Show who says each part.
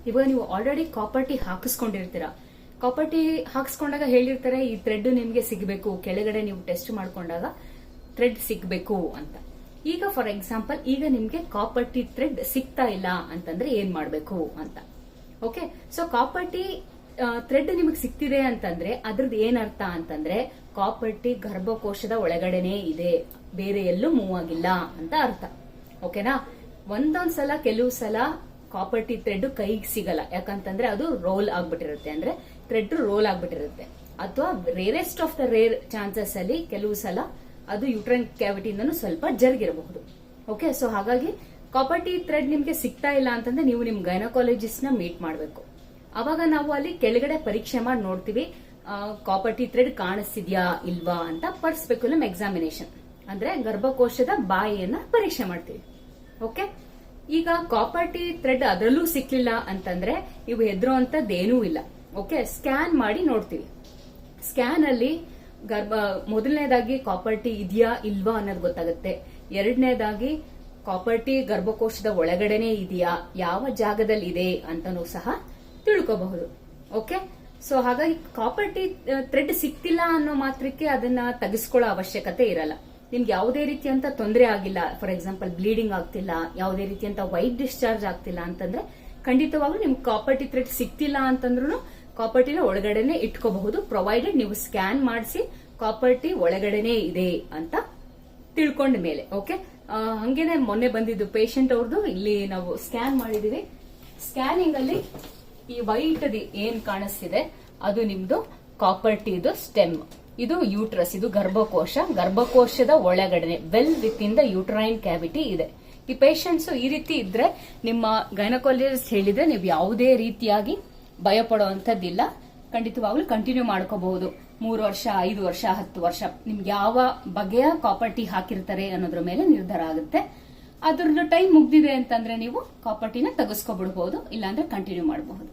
Speaker 1: ಇವಾಗ ನೀವು already copper T ಹಾಕಿಸ್ಕೊಂಡಿರ್ತೀರಾ. ಕಾಪರ್ ಟಿ ಹಾಕಿಸ್ಕೊಂಡಾಗ ಹೇಳಿರ್ತಾರೆ ಈ ಥ್ರೆಡ್ ನಿಮ್ಗೆ ಸಿಗಬೇಕು, ಕೆಳಗಡೆ ನೀವು ಟೆಸ್ಟ್ ಮಾಡ್ಕೊಂಡಾಗ ಥ್ರೆಡ್ ಸಿಗ್ಬೇಕು ಅಂತ. ಈಗ ಫಾರ್ ಎಕ್ಸಾಂಪಲ್ ಈಗ ನಿಮ್ಗೆ ಕಾಪರ್ ಟಿ ಥ್ರೆಡ್ ಸಿಗ್ತಾ ಇಲ್ಲ ಅಂತಂದ್ರೆ ಏನ್ ಮಾಡ್ಬೇಕು ಅಂತ. Okay, so copper T thread ನಿಮಗೆ ಸಿಗ್ತಿದೆ ಅಂತಂದ್ರೆ ಅದ್ರದ್ದು ಏನರ್ಥ ಅಂತಂದ್ರೆ ಕಾಪರ್ ಟಿ ಗರ್ಭಕೋಶದ ಒಳಗಡೆನೆ ಇದೆ, ಬೇರೆ ಎಲ್ಲೂ ಮೂವ್ ಆಗಿಲ್ಲ ಅಂತ ಅರ್ಥ. ಓಕೆನಾ. ಒಂದೊಂದ್ಸಲ ಕೆಲವು ಸಲ ಕಾಪರ್ ಟಿ ಥ್ರೆಡ್ ಕೈಗೆ ಸಿಗಲ್ಲ, ಯಾಕಂತಂದ್ರೆ ಅದು ರೋಲ್ ಆಗ್ಬಿಟ್ಟಿರುತ್ತೆ, ಅಂದ್ರೆ ಥ್ರೆಡ್ ರೋಲ್ ಆಗ್ಬಿಟ್ಟಿರುತ್ತೆ. ಅಥವಾ rarest of the rare chances ಅಲ್ಲಿ ಕೆಲವು ಸಲ ಅದು ಯೂಟ್ರೈನ್ ಕ್ಯಾವಿಟಿಯಿಂದನೂ ಸ್ವಲ್ಪ ಜರುಗಿರಬಹುದು. ಓಕೆ, ಸೊ ಹಾಗಾಗಿ ಕಾಪರ್ ಟಿ ಥ್ರೆಡ್ ನಿಮ್ಗೆ ಸಿಗ್ತಾ ಇಲ್ಲ ಅಂತಂದ್ರೆ ನೀವು ನಿಮ್ ಗೈನಕಾಲಜಿಸ್ಟ್ ನ ಮೀಟ್ ಮಾಡಬೇಕು. ಅವಾಗ ನಾವು ಅಲ್ಲಿ ಕೆಳಗಡೆ ಪರೀಕ್ಷೆ ಮಾಡಿ ನೋಡ್ತೀವಿ ಕಾಪರ್ ಟಿ ಥ್ರೆಡ್ ಕಾಣಿಸ್ತಿದ್ಯಾ ಇಲ್ವಾ ಅಂತ. ಪರ್ ಸ್ಪೆಕ್ಯುಲಮ್ ಎಕ್ಸಾಮಿನೇಷನ್ ಅಂದ್ರೆ ಗರ್ಭಕೋಶದ ಬಾಯಿಯನ್ನ ಪರೀಕ್ಷೆ ಮಾಡ್ತೀವಿ. ಓಕೆ, ಈಗ ಕಾಪರ್ ಟಿ ಥ್ರೆಡ್ ಅದರಲ್ಲೂ ಸಿಕ್ಲಿಲ್ಲ ಅಂತಂದ್ರೆ ಇವು ಹೆದರುವಂತದ್ದೇನೂ ಇಲ್ಲ. ಓಕೆ, ಸ್ಕ್ಯಾನ್ ಮಾಡಿ ನೋಡ್ತೀವಿ. ಸ್ಕ್ಯಾನ್ ಅಲ್ಲಿ ಮೊದಲನೇದಾಗಿ ಕಾಪರ್ ಟಿ ಇದೆಯಾ ಇಲ್ವಾ ಅನ್ನೋದು ಗೊತ್ತಾಗುತ್ತೆ. ಎರಡನೇದಾಗಿ ಕಾಪರ್ ಟಿ ಗರ್ಭಕೋಶದ ಒಳಗಡೆನೆ ಇದೆಯಾ, ಯಾವ ಜಾಗದಲ್ಲಿ ಇದೆ ಅಂತಾನೂ ಸಹ ತಿಳ್ಕೋಬಹುದು. ಓಕೆ, ಸೊ ಹಾಗಾಗಿ ಕಾಪರ್ ಟಿ ಥ್ರೆಡ್ ಸಿಕ್ತಿಲ್ಲ ಅನ್ನೋ ಮಾತ್ರಕ್ಕೆ ಅದನ್ನ ತೆಗೆಸ್ಕೊಳ್ಳೋ ಅವಶ್ಯಕತೆ ಇರಲ್ಲ. ನಿಮ್ಗೆ ಯಾವುದೇ ರೀತಿಯಂತ ತೊಂದರೆ ಆಗಿಲ್ಲ, ಫಾರ್ ಎಕ್ಸಾಂಪಲ್ ಬ್ಲೀಡಿಂಗ್ ಆಗ್ತಿಲ್ಲ, ಯಾವುದೇ ರೀತಿಯಂತ ವೈಟ್ ಡಿಸ್ಚಾರ್ಜ್ ಆಗ್ತಿಲ್ಲ ಅಂತಂದ್ರೆ ಖಂಡಿತವಾಗ್ಲೂ ನಿಮ್ಗೆ ಕಾಪರ್ ಟಿ ಥ್ರೆಡ್ ಸಿಕ್ತಿಲ್ಲ ಅಂತಂದ್ರೂ ಕಾಪರ್ ಟಿನ ಒಳಗಡೆನೆ ಇಟ್ಕೋಬಹುದು, ಪ್ರೊವೈಡೆಡ್ ನೀವು ಸ್ಕ್ಯಾನ್ ಮಾಡಿಸಿ ಕಾಪರ್ ಟಿ ಒಳಗಡೆನೆ ಇದೆ ಅಂತ ತಿಳ್ಕೊಂಡ ಮೇಲೆ. ಓಕೆ, ಹಂಗೇನೆ ಮೊನ್ನೆ ಬಂದಿದ್ದು ಪೇಷಂಟ್ ಅವ್ರದ್ದು ಇಲ್ಲಿ ನಾವು ಸ್ಕ್ಯಾನ್ ಮಾಡಿದೀವಿ. ಸ್ಕ್ಯಾನಿಂಗ್ ಅಲ್ಲಿ ಈ ವೈಟ್ ಏನ್ ಕಾಣಿಸ್ತಿದೆ ಅದು ನಿಮ್ದು ಕಾಪರ್ ಟಿದು ಸ್ಟೆಮ್, ಇದು ಯೂಟ್ರಸ್, ಇದು ಗರ್ಭಕೋಶ, ಗರ್ಭಕೋಶದ ಒಳಗಡೆ well with in the uterine cavity ಇದೆ. ಈ ಪೇಷಂಟ್ಸ್ ಈ ರೀತಿ ಇದ್ರೆ ನಿಮ್ಮ ಗೈನಕಾಲಜಿಸ್ಟ್ ಹೇಳಿದ್ರೆ ನೀವು ಯಾವುದೇ ರೀತಿಯಾಗಿ ಭಯ ಪಡುವಂತದ್ದಿಲ್ಲ, ಖಂಡಿತವಾಗ್ಲೂ ಕಂಟಿನ್ಯೂ ಮಾಡ್ಕೋಬಹುದು. 3 ವರ್ಷ, 5 ವರ್ಷ, 10 ವರ್ಷ ನಿಮ್ಗೆ ಯಾವ ಬಗೆಯ ಕಾಪರ್ ಟಿ ಹಾಕಿರ್ತಾರೆ ಅನ್ನೋದ್ರ ಮೇಲೆ ನಿರ್ಧಾರ ಆಗುತ್ತೆ. ಅದ್ರದ್ದು ಟೈಮ್ ಮುಗ್ದಿದೆ ಅಂತಂದ್ರೆ ನೀವು ಕಾಪರ್ ಟಿನ ತೆಗೆಸ್ಕೊಬಿಡಬಹುದು, ಇಲ್ಲಾಂದ್ರೆ ಕಂಟಿನ್ಯೂ ಮಾಡಬಹುದು.